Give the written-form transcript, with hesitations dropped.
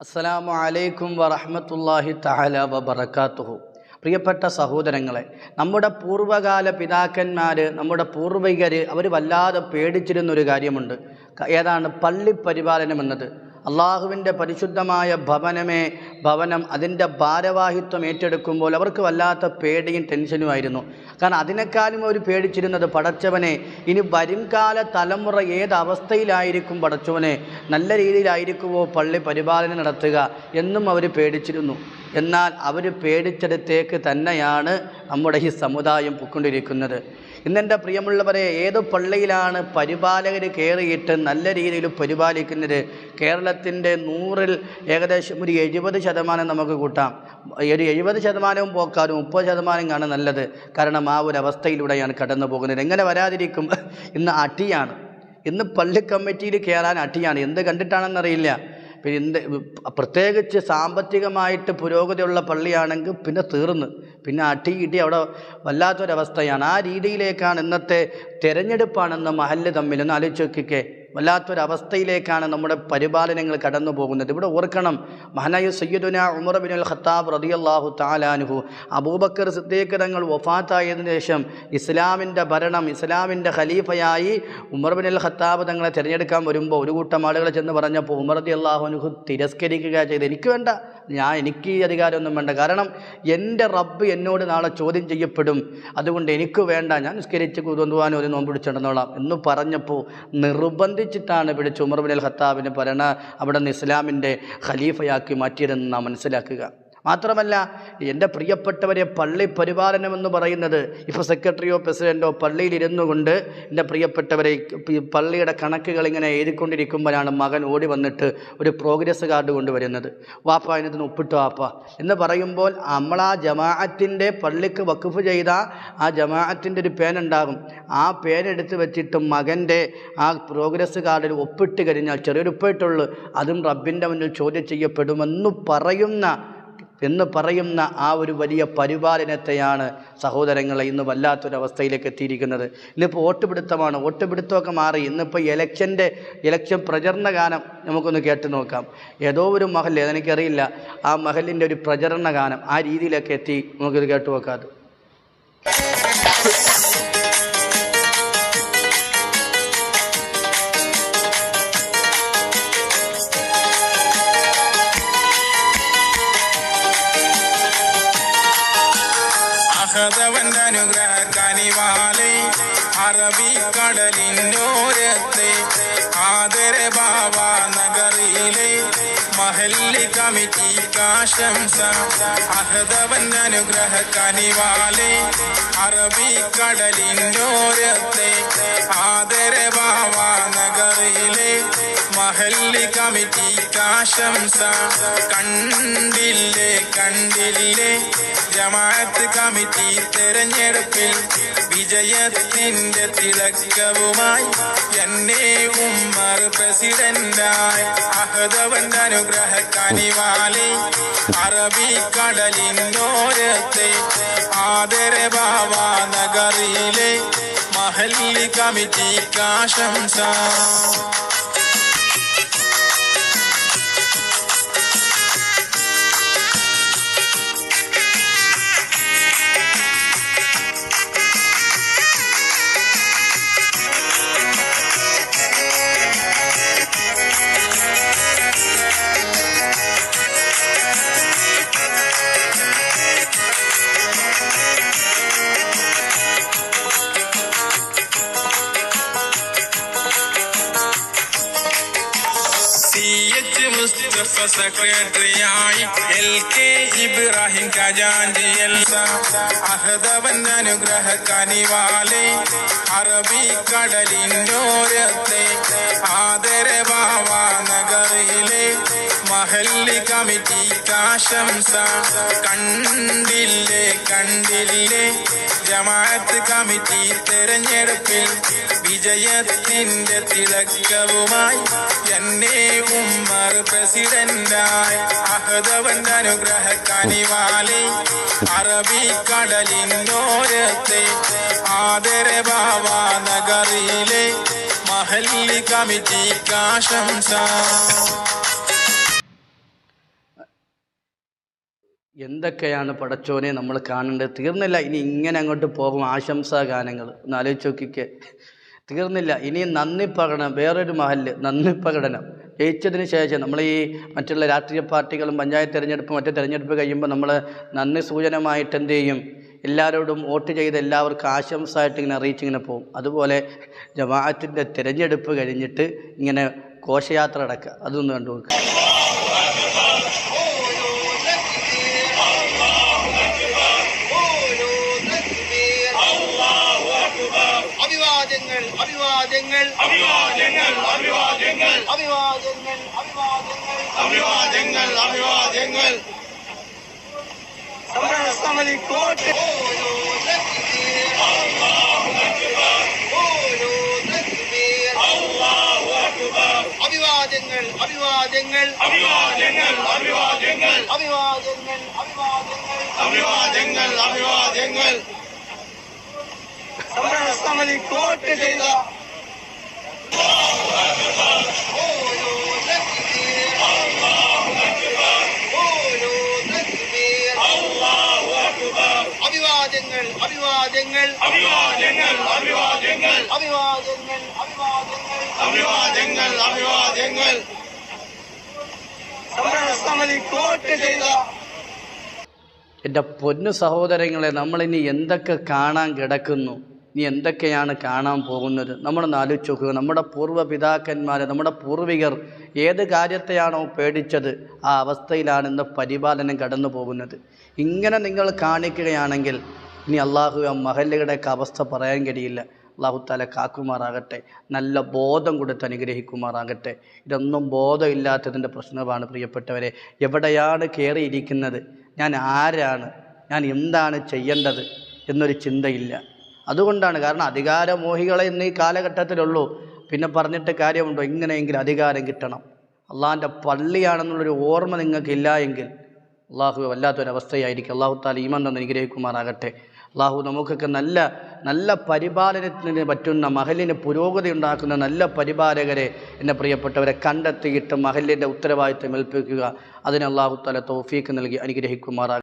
അസ്സലാമു അലൈക്കും വറഹ്മത്തുള്ളാഹി തആല വബറകാതുഹു. പ്രിയപ്പെട്ട സഹോദരങ്ങളെ, നമ്മുടെ പൂർവ്വകാല പിതാക്കന്മാർ, നമ്മുടെ പൂർവികർ അവർ വല്ലാതെ പേടിച്ചിരുന്നൊരു കാര്യമുണ്ട്. ഏതാണ്? പള്ളി പരിപാലനം എന്നത്. അള്ളാഹുവിൻ്റെ പരിശുദ്ധമായ ഭവനം അതിൻ്റെ ഭാരവാഹിത്വം ഏറ്റെടുക്കുമ്പോൾ അവർക്ക് വല്ലാത്ത പേടിയും ടെൻഷനുമായിരുന്നു. കാരണം അതിനേക്കാളും അവർ പേടിച്ചിരുന്നത്, പടച്ചവനെ ഇനി വരുംകാല തലമുറ ഏതവസ്ഥയിലായിരിക്കും, പടച്ചവനെ നല്ല രീതിയിലായിരിക്കുമോ പള്ളി പരിപാലനം നടത്തുക എന്നും അവർ പേടിച്ചിരുന്നു. എന്നാൽ അവർ പേടിച്ചെടുത്തേക്ക് തന്നെയാണ് നമ്മുടെ ഈ സമുദായം പൊയ്ക്കൊണ്ടിരിക്കുന്നത്. ഇന്നെൻ്റെ പ്രിയമുള്ളവരെ, ഏത് പള്ളിയിലാണ് പരിപാലകർ കയറിയിട്ട് നല്ല രീതിയിൽ പരിപാലിക്കുന്നത്? കേരളത്തിൻ്റെ 100-ൽ ഏകദേശം ഒരു 70% നമുക്ക് കൂട്ടാം. ഒരു 70% പോക്കാനും 30% കാണാൻ നല്ലത്. കാരണം ആ ഒരു അവസ്ഥയിലൂടെയാണ് കടന്നു പോകുന്നത്. എങ്ങനെ വരാതിരിക്കും? ഇന്ന് അടിയാണ്. ഇന്ന് പള്ളി കമ്മിറ്റിയിൽ കയറാൻ അടിയാണ്. എന്ത് കണ്ടിട്ടാണെന്നറിയില്ല. പിന്നെ പ്രത്യേകിച്ച് സാമ്പത്തികമായിട്ട് പുരോഗതിയുള്ള പള്ളിയാണെങ്കിൽ പിന്നെ തീർന്ന്, പിന്നെ അടി അവിടെ വല്ലാത്തൊരവസ്ഥയാണ്. ആ രീതിയിലേക്കാണ് ഇന്നത്തെ തിരഞ്ഞെടുപ്പാണെന്ന മഹല്ല് തമ്മിൽ ഒന്ന് ആലോചിച്ച് നോക്കിക്കേ. വല്ലാത്തൊരവസ്ഥയിലേക്കാണ് നമ്മുടെ പരിപാലനങ്ങൾ കടന്നു പോകുന്നത്. ഇവിടെ ഓർക്കണം, മഹാനായ സയ്യിദുനാ ഉമർ ഇബ്നുൽ ഖത്താബ് റളിയല്ലാഹു തആല അൻഹു, അബൂബക്കർ സിദ്ദീഖ് തങ്ങൾ വഫാത്തായതിനു ശേഷം ഇസ്ലാമിൻ്റെ ഭരണം, ഇസ്ലാമിൻ്റെ ഖലീഫയായി ഉമർ ഇബ്നുൽ ഖത്താബ് തങ്ങളെ തിരഞ്ഞെടുക്കാൻ വരുമ്പോൾ ഒരു കൂട്ടം ആളുകൾ ചെന്ന് പറഞ്ഞപ്പോൾ ഉമർ റളിയല്ലാഹു അൻഹു തിരസ്കരിക്കുക ചെയ്ത്, എനിക്ക് വേണ്ട, എനിക്ക് ഈ അധികാരമൊന്നും വേണ്ട, കാരണം എൻ്റെ റബ്ബ് എന്നോട് നാളെ ചോദ്യം ചെയ്യപ്പെടും, അതുകൊണ്ട് എനിക്ക് വേണ്ട, ഞാൻ നിസ്കരിച്ച് കൊണ്ടുപോകാൻ ഒരു നോമ്പ് പിടിച്ചിടന്നോളാം എന്ന് പറഞ്ഞപ്പോൾ നിർബന്ധിച്ചിട്ടാണ് പിടിച്ച് ഉമർ ഇബ്നുൽ ഖത്താബിനെ അവിടെ നിന്ന് ഇസ്ലാമിൻ്റെ ഖലീഫയാക്കി മാറ്റിയതെന്ന് നാം മനസ്സിലാക്കുക. മാത്രമല്ല, എൻ്റെ പ്രിയപ്പെട്ടവരെ, പള്ളി പരിപാലനം എന്ന് പറയുന്നത് ഇപ്പോൾ സെക്രട്ടറിയോ പ്രസിഡൻറ്റോ പള്ളിയിലിരുന്നു കൊണ്ട് എൻ്റെ പ്രിയപ്പെട്ടവരെ പള്ളിയുടെ കണക്കുകൾ ഇങ്ങനെ എഴുതിക്കൊണ്ടിരിക്കുമ്പോഴാണ് മകൻ ഓടി വന്നിട്ട് ഒരു പ്രോഗ്രസ് കാർഡ് കൊണ്ടുവരുന്നത്. വാപ്പ അതിനകത്ത് ഒപ്പിട്ടു വാപ്പ എന്ന് പറയുമ്പോൾ നമ്മളാ ജമാഅത്തിൻ്റെ പള്ളിക്ക് വഖഫ് ചെയ്ത ആ ജമാഅത്തിൻ്റെ ഒരു പേനുണ്ടാകും. ആ പേനെടുത്ത് വെച്ചിട്ട് മകൻ്റെ ആ പ്രോഗ്രസ് കാർഡിൽ ഒപ്പിട്ട് കഴിഞ്ഞാൽ, ചെറിയൊരു ഒപ്പിട്ടുള്ളൂ, അതും റബ്ബിൻ്റെ മുന്നിൽ ചോദ്യം ചെയ്യപ്പെടുമെന്ന് പറയുന്ന ആ ഒരു വലിയ പരിപാലനത്തെയാണ് സഹോദരങ്ങളെ ഇന്ന് വല്ലാത്തൊരവസ്ഥയിലേക്ക് എത്തിയിരിക്കുന്നത്. ഇന്നിപ്പോൾ വോട്ടുപിടുത്തമാണ്. വോട്ടുപിടുത്തമൊക്കെ മാറി. ഇന്നിപ്പോൾ ഇലക്ഷൻ പ്രചരണ ഗാനം നമുക്കൊന്ന് കേട്ട് നോക്കാം. ഏതോ ഒരു മഹല്ല്, അതെനിക്കറിയില്ല, ആ മഹലിൻ്റെ ഒരു പ്രചരണ ഗാനം ആ രീതിയിലൊക്കെ എത്തി. നമുക്കിത് കേട്ടു നോക്കാം. അഹദവന്റെ അനുഗ്രഹ കനിവാലേ, അറബിക്കടലിനോരത്തെ ആദരബാവ നഗറിയിലെ മഹല്ലി കമ്മിറ്റിക്കാശംസ. അഹദവന്റെ അനുഗ്രഹ കനിവാലേ, അറബിക്കടലിനോരത്തെ ആദരബാവ നഗറിയിലെ മഹല്ലി കമ്മിറ്റിക്കാശംസ. കണ്ടില്ലേ ജമാഅത്ത് കമ്മിറ്റി തെരഞ്ഞെടുപ്പിൽ വിജയത്തിന്റെ തിളക്കവുമായി എന്നെ ഉമ്മർ പ്രസിഡന്റായി. അഹദവന്റെ അനുഗ്രഹ കനിവാലേ, അറബിക്കടലിനോരത്തെ ആദരബാവ നഗറിയിലെ മഹല്ലി കമ്മിറ്റിക്കാശംസ. മുസ്തഫ സെക്രട്ടറിയായി LK ഇബ്രാഹിം ഖജാൻജി എൽസ. അഹദവന്റെ അനുഗ്രഹ കനിവാലേ, അറബിക്കടലിനോരത്തെ ആദരബാവ നഗറിയിലെ മഹല്ലി കമ്മിറ്റിക്കാശംസ. കണ്ടില്ലേ ജമാഅത്ത് കമ്മിറ്റി തെരഞ്ഞെടുപ്പിൽ വിജയത്തിന്റെ തിളക്കവുമായി എന്നെ ഉമ്മർ പ്രസിഡന്റായി. അഹദവന്റെ അനുഗ്രഹ കനിവാലേ, അറബിക്കടലിനോരത്തെ ആദരബാവ നഗറിയിലെ മഹല്ലി കമ്മിറ്റിക്കാശംസ. എന്തൊക്കെയാണ് പടച്ചോനെ നമ്മൾ കാണേണ്ടത്? തീർന്നില്ല, ഇനി ഇങ്ങനെ അങ്ങോട്ട് പോകും. ആശംസാ ഗാനങ്ങൾ ഒന്ന് ആലോചിച്ച് നോക്കിക്കേ, തീർന്നില്ല. ഇനി നന്ദി പ്രകടനം, വേറൊരു മഹല്ല് നന്ദി പ്രകടനം. ജയിച്ചതിന് ശേഷം നമ്മൾ ഈ മറ്റുള്ള രാഷ്ട്രീയ പാർട്ടികളും പഞ്ചായത്ത് തിരഞ്ഞെടുപ്പ് മറ്റു തിരഞ്ഞെടുപ്പ് കഴിയുമ്പോൾ നമ്മൾ നന്ദി സൂചനമായിട്ട് എന്ത് ചെയ്യും? എല്ലാവരോടും വോട്ട് ചെയ്ത് എല്ലാവർക്കും ആശംസയായിട്ട് ഇങ്ങനെ അറിയിച്ചിങ്ങനെ പോകും. അതുപോലെ ജമാഅത്തിൻ്റെ തിരഞ്ഞെടുപ്പ് കഴിഞ്ഞിട്ട് ഇങ്ങനെ ഘോഷയാത്ര അടക്കുക. അതൊന്ന് കണ്ടു നോക്കുക. അഭിവാദ്യങ്ങൾ അഭിവാദ്യങ്ങൾ അഭിവാദ്യങ്ങൾ അഭിവാദ്യങ്ങൾ അഭിവാദ്യങ്ങൾ അഭിവാദ്യങ്ങൾ അഭിവാദ്യങ്ങൾ സമരസമിതി കോട്ട് അഭിവാദ്യങ്ങൾ അഭിവാദ്യങ്ങൾ അഭിവാദ്യങ്ങൾ അഭിവാദ്യങ്ങൾ അഭിവാദ്യങ്ങൾ അഭിവാദ്യങ്ങൾ അഭിവാദ്യങ്ങൾ സമരസമിതി കോട്ട് ചെയ്ത അഭിവാദ്യങ്ങൾ അഭിവാദ്യങ്ങൾ അഭിവാദ്യങ്ങൾ അഭിവാദ്യങ്ങൾ അഭിവാദ്യങ്ങൾ അഭിവാദ്യങ്ങൾ അഭിവാദ്യങ്ങൾ സമരസമിതി കോട്ട് ചെയ്ത എൻ്റെ പൊന്നു സഹോദരങ്ങളെ, നമ്മളിനി എന്തൊക്കെ കാണാൻ കിടക്കുന്നു, ഇനി എന്തൊക്കെയാണ് കാണാൻ പോകുന്നത്? നമ്മളൊന്ന് ആലോചിച്ച് നോക്കുക. നമ്മുടെ പൂർവ്വപിതാക്കന്മാർ, നമ്മുടെ പൂർവികർ ഏത് കാര്യത്തെയാണോ പേടിച്ചത് ആ അവസ്ഥയിലാണ് ഇന്ന് പരിപാലനം കടന്നു പോകുന്നത്. ഇങ്ങനെ നിങ്ങൾ കാണിക്കുകയാണെങ്കിൽ ഇനി അള്ളാഹു ആ മഹല്ലുകളുടെയൊക്കെ അവസ്ഥ പറയാൻ കഴിയില്ല. അള്ളാഹു താല കാക്കുമാറാകട്ടെ, നല്ല ബോധം കൊടുത്ത് അനുഗ്രഹിക്കുമാറാകട്ടെ. ഇതൊന്നും ബോധമില്ലാത്തതിൻ്റെ പ്രശ്നമാണ് പ്രിയപ്പെട്ടവരെ. എവിടെയാണ് കയറിയിരിക്കുന്നത്, ഞാൻ ആരാണ്, ഞാൻ എന്താണ് ചെയ്യേണ്ടത് എന്നൊരു ചിന്തയില്ല. അതുകൊണ്ടാണ്, കാരണം അധികാരമോഹികളെ ഇന്ന് ഈ കാലഘട്ടത്തിലുള്ളൂ. പിന്നെ പറഞ്ഞിട്ട് കാര്യമുണ്ടോ? ഇങ്ങനെയെങ്കിലും അധികാരം കിട്ടണം, അള്ളാഹിൻ്റെ പള്ളിയാണെന്നുള്ളൊരു ഓർമ്മ നിങ്ങൾക്കില്ല എങ്കിൽ അള്ളാഹു വല്ലാത്തൊരവസ്ഥയായിരിക്കും. അള്ളാഹു താല ഈമാൻ തന്ന് അനുഗ്രഹിക്കുമാറാകട്ടെ. അള്ളാഹു നമുക്കൊക്കെ നല്ല നല്ല പരിപാലനത്തിന് പറ്റുന്ന, മഹലിന് പുരോഗതി ഉണ്ടാക്കുന്ന നല്ല പരിപാലകരെ എൻ്റെ പ്രിയപ്പെട്ടവരെ കണ്ടെത്തിയിട്ട് മഹലിൻ്റെ ഉത്തരവാദിത്വം ഏൽപ്പിക്കുക. അതിന് അള്ളാഹു താല തൗഫീക്ക് നൽകി അനുഗ്രഹിക്കുമാറാകട്ടെ.